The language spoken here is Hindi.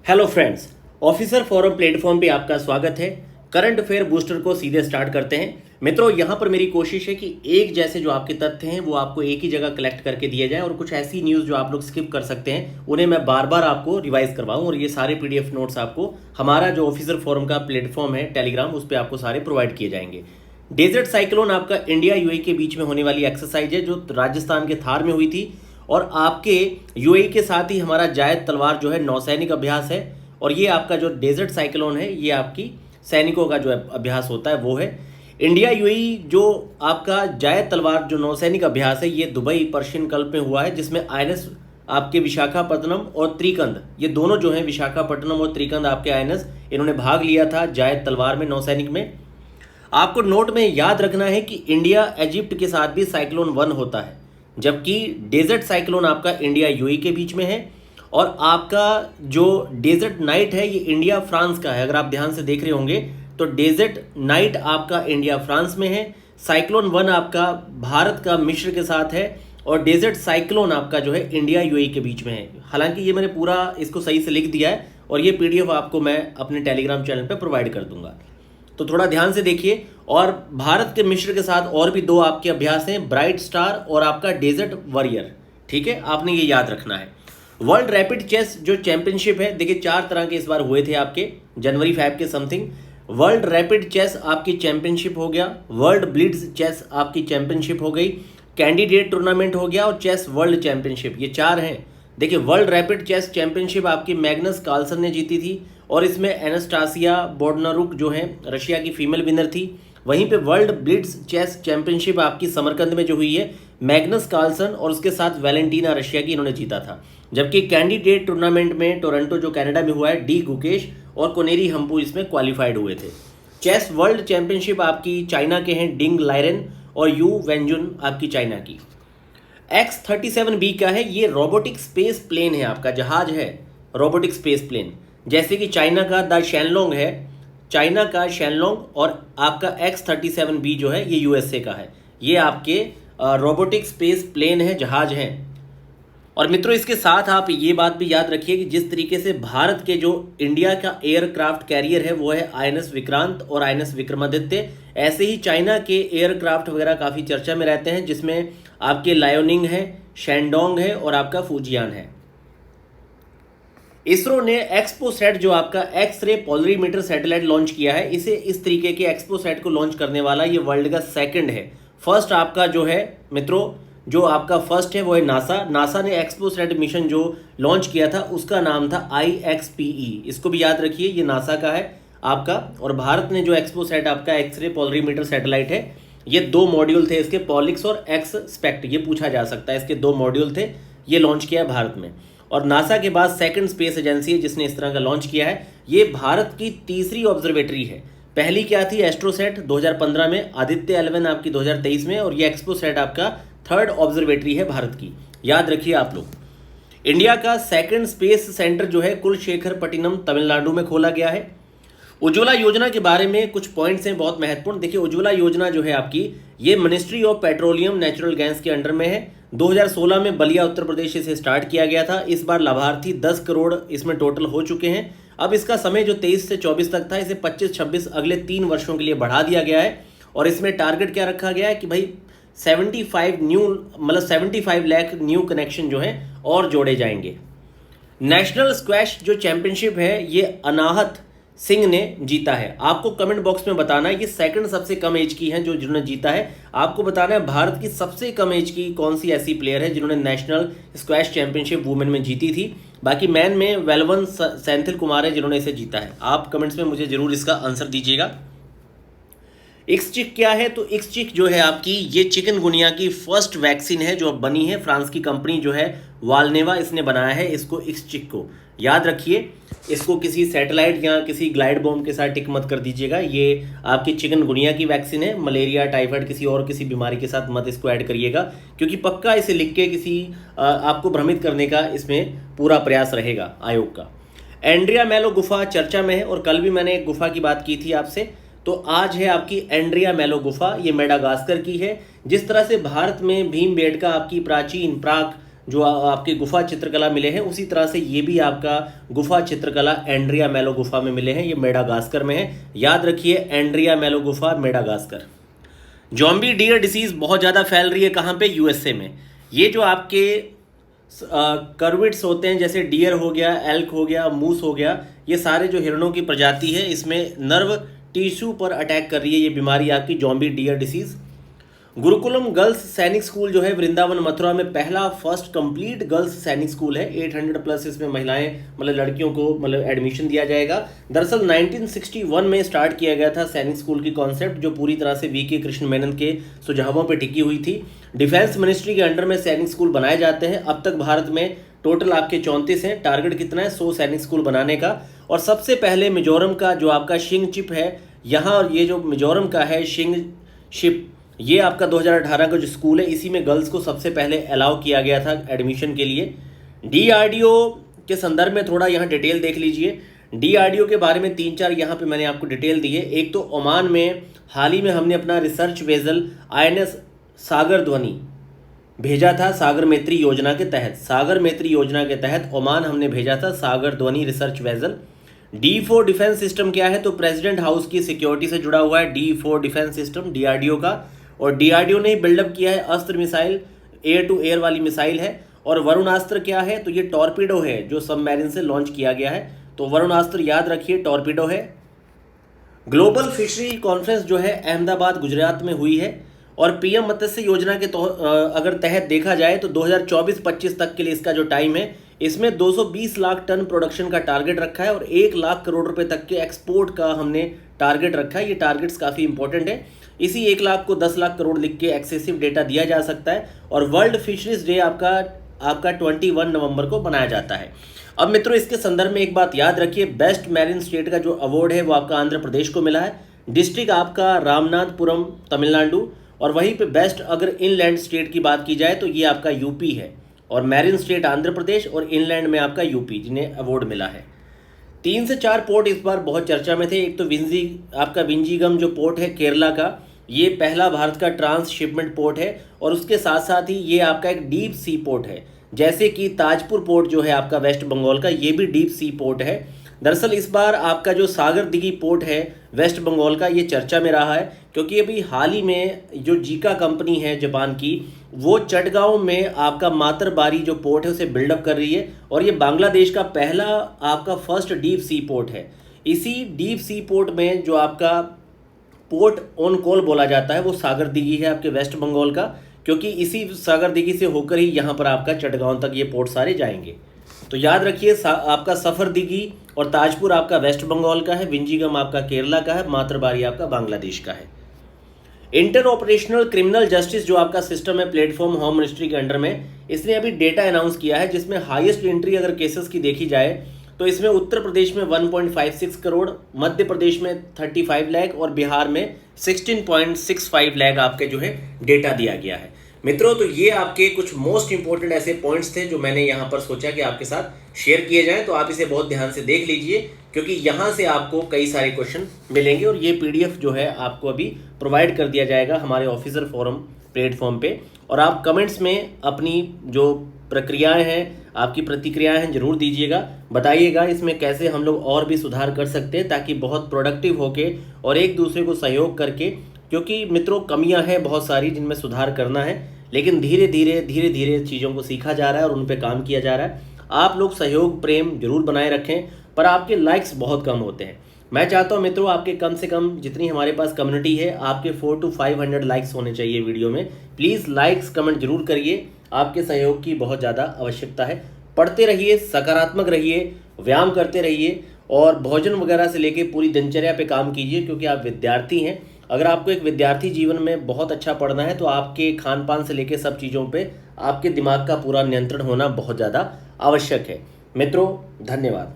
Hello friends, officer forum platform पे आपका स्वागत है। करंट अफेयर बूस्टर को सीधे स्टार्ट करते हैं। मित्रों, यहाँ पर मेरी कोशिश है कि एक जैसे जो आपके तथ्य हैं वो आपको एक ही जगह कलेक्ट करके दिए जाए और कुछ ऐसी न्यूज़ जो आप लोग स्किप कर सकते हैं उन्हें मैं बार बार आपको रिवाइज करवाऊँ और ये सारे पीडीएफ नोट्स आपको हमारा जो ऑफिसर फोरम का प्लेटफॉर्म है टेलीग्राम, उस पर आपको सारे प्रोवाइड किए जाएंगे। डेजर्ट साइक्लोन आपका इंडिया यूएई के बीच में होने वाली एक्सरसाइज है जो राजस्थान के थार में हुई थी और आपके यूएई के साथ ही हमारा जायद तलवार जो है नौसैनिक अभ्यास है और ये आपका जो डेजर्ट साइक्लोन है ये आपकी सैनिकों का जो अभ्यास होता है वो है। इंडिया यूएई जो आपका जायद तलवार जो नौसैनिक अभ्यास है ये दुबई पर्शियन गल्फ में हुआ है, जिसमें आईएनएस आपके विशाखापट्टनम और त्रिकंद, ये दोनों जो हैं विशाखापट्टनम और त्रिकंद आपके आईएनएस, इन्होंने भाग लिया था जायद तलवार में नौसैनिक में। आपको नोट में याद रखना है कि इंडिया इजिप्ट के साथ भी साइक्लोन 1 होता है, जबकि डेजर्ट साइक्लोन आपका इंडिया यूएई के बीच में है और आपका जो डेजर्ट नाइट है ये इंडिया फ्रांस का है। अगर आप ध्यान से देख रहे होंगे तो डेजर्ट नाइट आपका इंडिया फ्रांस में है, साइक्लोन 1 आपका भारत का मिस्र के साथ है और डेजर्ट साइक्लोन आपका जो है इंडिया यूएई के बीच में है। हालांकि ये मैंने पूरा इसको सही से लिख दिया है और ये पीडीएफ आपको मैं अपने टेलीग्राम चैनल पर प्रोवाइड कर दूंगा, तो थोड़ा ध्यान से देखिए। और भारत के मिस्र के साथ और भी दो आपके अभ्यास हैं, ब्राइट स्टार और आपका डेजर्ट वॉरियर। ठीक है, आपने ये याद रखना है। वर्ल्ड रैपिड चेस जो चैंपियनशिप है, देखिए 4 तरह के इस बार हुए थे आपके जनवरी 5 के समथिंग। वर्ल्ड रैपिड चेस आपकी चैंपियनशिप हो गया, वर्ल्ड ब्लिट्ज चेस आपकी चैंपियनशिप हो गई, कैंडिडेट टूर्नामेंट हो गया और चेस वर्ल्ड चैंपियनशिप, ये 4 हैं। देखिए वर्ल्ड रैपिड चेस चैंपियनशिप आपकी मैग्नस कार्लसन ने जीती थी और इसमें एनास्टासिया बोडनारुक जो है रशिया की फीमेल विनर थी। वहीं पे वर्ल्ड ब्लिट्ज चेस चैंपियनशिप आपकी समरकंद में जो हुई है, मैग्नस कार्लसन और उसके साथ वैलेंटीना रशिया की, इन्होंने जीता था। जबकि कैंडिडेट टूर्नामेंट में टोरंटो जो कनाडा में हुआ है, डी गुकेश और कोनेरी हम्पू इसमें क्वालिफाइड हुए थे। चेस वर्ल्ड चैंपियनशिप आपकी चाइना के हैं डिंग लाइरेन और यू वेंजुन आपकी चाइना की। X-37B का है, ये रोबोटिक स्पेस प्लेन है, आपका जहाज है रोबोटिक स्पेस प्लेन। जैसे कि चाइना का द शैनलोंग है, चाइना का शैनलोंग, और आपका X-37B जो है ये यूएसए का है। ये आपके रोबोटिक स्पेस प्लेन है, जहाज हैं। और मित्रों इसके साथ आप ये बात भी याद रखिए कि जिस तरीके से भारत के जो इंडिया का एयरक्राफ्ट कैरियर है वो है आईएनएस विक्रांत और आईएनएस विक्रमादित्य, ऐसे ही चाइना के एयरक्राफ्ट वगैरह काफ़ी चर्चा में रहते हैं, जिसमें आपके लायोनिंग है, शैंडोंग है और आपका फूजियान है। इसरो ने एक्सपोसैट जो आपका एक्स-रे पोलरीमीटर सैटेलाइट लॉन्च किया है, इसे इस तरीके के एक्सपोसैट को लॉन्च करने वाला ये वर्ल्ड का सेकंड है। फर्स्ट आपका जो है मित्रों, जो आपका फर्स्ट है वो है नासा ने एक्सपोसैट मिशन जो लॉन्च किया था उसका नाम था IXPE, इसको भी याद रखिए, ये नासा का है आपका। और भारत ने जो एक्सपोसैट आपका एक्सरे पोलरीमीटर सैटेलाइट है, ये 2 मॉड्यूल थे इसके, पॉलिक्स और एक्सपेक्ट, ये पूछा जा सकता है, इसके 2 मॉड्यूल थे, ये लॉन्च किया है भारत में। और नासा के बाद सेकंड स्पेस एजेंसी है जिसने इस तरह का लॉन्च किया है। ये भारत की तीसरी ऑब्जर्वेटरी है। पहली क्या थी, एस्ट्रोसैट 2015 में, आदित्य 11 आपकी 2023 में, और ये एक्सपोसैट आपका थर्ड ऑब्जर्वेटरी है भारत की, याद रखिए आप लोग। इंडिया का सेकंड स्पेस सेंटर जो है कुलशेखरपट्टिनम तमिलनाडु में खोला गया है। उज्ज्वला योजना के बारे में कुछ पॉइंट्स हैं बहुत महत्वपूर्ण। देखिए उज्ज्वला योजना जो है आपकी, ये ministry of petroleum natural gas के अंडर में है। 2016 में बलिया उत्तर प्रदेश से स्टार्ट किया गया था। इस बार लाभार्थी 10 करोड़ इसमें टोटल हो चुके हैं। अब इसका समय जो 23 से 24 तक था, इसे 25-26 अगले 3 वर्षों के लिए बढ़ा दिया गया है। और इसमें टारगेट क्या रखा गया है कि भाई 75 लाख न्यू कनेक्शन जो है और जोड़े जाएंगे। नेशनल स्क्वैश जो चैंपियनशिप है ये अनाहत सिंह ने जीता है। आपको कमेंट बॉक्स में बताना है, ये सेकंड सबसे कम एज की हैं जो जिन्होंने जीता है। आपको बताना है भारत की सबसे कम एज की कौन सी ऐसी प्लेयर है जिन्होंने नेशनल स्क्वैश चैंपियनशिप वुमेन में जीती थी। बाकी मैन में वेलवन सेंथिल कुमार है जिन्होंने इसे जीता है। आप कमेंट्स में मुझे जरूर इसका आंसर दीजिएगा। इक्सचिक क्या है, तो इक्सचिक जो है आपकी, ये चिकनगुनिया की फर्स्ट वैक्सीन है जो अब बनी है। फ्रांस की कंपनी जो है वालनेवा, इसने बनाया है इसको, इक्सचिक को। याद रखिए, इसको किसी सैटेलाइट या किसी ग्लाइड बॉम्ब के साथ टिक मत कर दीजिएगा। ये आपकी चिकनगुनिया की वैक्सीन है, मलेरिया, टाइफाइड, किसी बीमारी के साथ मत इसको ऐड करिएगा, क्योंकि पक्का इसे लिख के किसी आपको भ्रमित करने का इसमें पूरा प्रयास रहेगा आयोग का। एंड्रिया मेलो गुफा चर्चा में है और कल भी मैंने एक गुफा की बात की थी आपसे, तो आज है आपकी एंड्रिया मेलो गुफा। ये मेडागास्कर की है। जिस तरह से भारत में भीमबेटका आपकी प्राचीन प्राक जो आपके गुफा चित्रकला मिले हैं, उसी तरह से ये भी आपका गुफा चित्रकला एंड्रिया मेलो गुफा में मिले हैं। ये मेडागास्कर में है, याद रखिए, एंड्रिया मेलो गुफा मेडागास्कर। जॉम्बी डियर डिसीज बहुत ज़्यादा फैल रही है कहाँ पे? यूएसए में। ये जो आपके कर्विड्स होते हैं, जैसे डियर हो गया, एल्क हो गया, मूस हो गया, ये सारे जो हिरणों की प्रजाति है, इसमें नर्व टिश्यू पर अटैक कर रही है ये बीमारी आपकी zombie deer disease. Gurukulam girls Sainik school जो है वृंदावन मथुरा में पहला first complete girls Sainik school है। 800 प्लस इसमें महिलाएं मतलब लड़कियों को मतलब एडमिशन दिया जाएगा। दरअसल 1961 में स्टार्ट किया गया था सैनिक स्कूल की कॉन्सेप्ट, जो पूरी तरह से वीके कृष्ण मेनन के सुझावों पर टिकी हुई थी। डिफेंस मिनिस्ट्री के अंडर में सैनिक स्कूल बनाए जाते हैं। अब तक भारत में टोटल आपके 34 हैं। टारगेट कितना है? 100 सैनिक स्कूल बनाने का। और सबसे पहले मिजोरम का जो आपका शिंग चिप है यहाँ, ये जो मिजोरम का है शिंग शिप, ये आपका 2018 का जो स्कूल है, इसी में गर्ल्स को सबसे पहले अलाउ किया गया था एडमिशन के लिए। डीआरडीओ के संदर्भ में थोड़ा यहाँ डिटेल देख लीजिए। डीआरडीओ के बारे में 3-4 यहाँ पे मैंने आपको डिटेल दी है। एक तो ओमान में हाल ही में हमने अपना रिसर्च वेजल INS सागर ध्वनि भेजा था सागर मैत्री योजना के तहत। सागर मैत्री योजना के तहत ओमान हमने भेजा था सागर ध्वनि research vessel. D4 defence system क्या है? तो प्रेसिडेंट हाउस की सिक्योरिटी से जुड़ा हुआ है D4 डिफेंस सिस्टम DRDO का। और DRDO ने बिल्डअप किया है अस्त्र मिसाइल, एयर टू एयर वाली मिसाइल है। और वरुणास्त्र क्या है? तो ये टॉर्पीडो है जो सबमरीन से लॉन्च किया गया है। तो वरुणास्त्र याद रखिए, टॉर्पीडो है। ग्लोबल फिशरी कॉन्फ्रेंस जो है अहमदाबाद गुजरात में हुई है। और PM मत्स्य योजना के अगर तहत देखा जाए तो 2024-25 तक के लिए इसका जो टाइम है, इसमें 220 लाख टन प्रोडक्शन का टारगेट रखा है और 1 लाख करोड़ रुपए तक के एक्सपोर्ट का हमने टारगेट रखा है। ये टारगेट्स काफ़ी इंपॉर्टेंट है। इसी 1 लाख को 10 लाख करोड़ लिख के एक्सेसिव डेटा दिया जा सकता है। और वर्ल्ड फिशरीज डे आपका 21 नवंबर को बनाया जाता है। अब मित्रों, इसके संदर्भ में एक बात याद रखिए, बेस्ट मैरिन स्टेट का जो अवार्ड है वो आपका आंध्र प्रदेश को मिला है। डिस्ट्रिक्ट आपका रामनाथपुरम तमिलनाडु। और वहीं पे बेस्ट अगर इनलैंड स्टेट की बात की जाए तो ये आपका यूपी है। और मैरिन स्टेट आंध्र प्रदेश और इनलैंड में आपका यूपी, जिन्हें अवार्ड मिला है। 3 से 4 पोर्ट इस बार बहुत चर्चा में थे। एक तो विंजीगम जो पोर्ट है केरला का, ये पहला भारत का ट्रांसशिपमेंट पोर्ट है। और उसके साथ साथ ही ये आपका एक डीप सी पोर्ट है, जैसे कि ताजपुर पोर्ट जो है आपका वेस्ट बंगाल का, ये भी डीप सी पोर्ट है। दरअसल इस बार आपका जो सागर दिघी पोर्ट है वेस्ट बंगाल का, ये चर्चा में रहा है, क्योंकि अभी हाल ही में जो जीका कंपनी है जापान की, वो चटगांव में आपका मातरबारी जो पोर्ट है उसे बिल्डअप कर रही है। और ये बांग्लादेश का पहला आपका फर्स्ट डीप सी पोर्ट है। इसी डीप सी पोर्ट में जो आपका पोर्ट ऑन कॉल बोला जाता है वो सागर दिघी है आपके वेस्ट बंगाल का, क्योंकि इसी सागर दिघी से होकर ही यहाँ पर आपका चटगांव तक ये पोर्ट सारे जाएंगे। तो याद रखिए, आपका सफर दिघी और ताजपुर आपका वेस्ट बंगाल का है, विंजीगम आपका केरला का है, मातरबारी आपका बांग्लादेश का है। इंटर ऑपरेशनल क्रिमिनल जस्टिस जो आपका सिस्टम है प्लेटफॉर्म होम मिनिस्ट्री के अंडर में, इसने अभी डेटा अनाउंस किया है, जिसमें हाईएस्ट एंट्री अगर केसेस की देखी जाए तो इसमें उत्तर प्रदेश में 1.56 करोड़, मध्य प्रदेश में 35 लाख और बिहार में 16.65 लाख आपके जो है डेटा दिया गया है। मित्रों, तो ये आपके कुछ मोस्ट इंपॉर्टेंट ऐसे पॉइंट्स थे जो मैंने यहाँ पर सोचा कि आपके साथ शेयर किए जाएं। तो आप इसे बहुत ध्यान से देख लीजिए, क्योंकि यहाँ से आपको कई सारे क्वेश्चन मिलेंगे। और ये PDF जो है आपको अभी प्रोवाइड कर दिया जाएगा हमारे ऑफिसर फोरम प्लेटफॉर्म पे। और आप कमेंट्स में अपनी जो प्रक्रियाएं हैं, आपकी प्रतिक्रियाएं हैं, जरूर दीजिएगा, बताइएगा इसमें कैसे हम लोग और भी सुधार कर सकते हैं, ताकि बहुत प्रोडक्टिव होके और एक दूसरे को सहयोग करके, क्योंकि मित्रों कमियां हैं बहुत सारी जिनमें सुधार करना है, लेकिन धीरे धीरे चीज़ों को सीखा जा रहा है और उन पर काम किया जा रहा है। आप लोग सहयोग प्रेम जरूर बनाए रखें, पर आपके लाइक्स बहुत कम होते हैं। मैं चाहता हूं मित्रों आपके कम से कम जितनी हमारे पास कम्युनिटी है, आपके 400 to 500 लाइक्स होने चाहिए वीडियो में। प्लीज़ लाइक्स कमेंट जरूर करिए, आपके सहयोग की बहुत ज़्यादा आवश्यकता है। पढ़ते रहिए, सकारात्मक रहिए, व्यायाम करते रहिए और भोजन वगैरह से लेके पूरी दिनचर्या पे काम कीजिए, क्योंकि आप विद्यार्थी हैं। अगर आपको एक विद्यार्थी जीवन में बहुत अच्छा पढ़ना है तो आपके खान पान से लेके सब चीज़ों पे आपके दिमाग का पूरा नियंत्रण होना बहुत ज़्यादा आवश्यक है। मित्रों, धन्यवाद।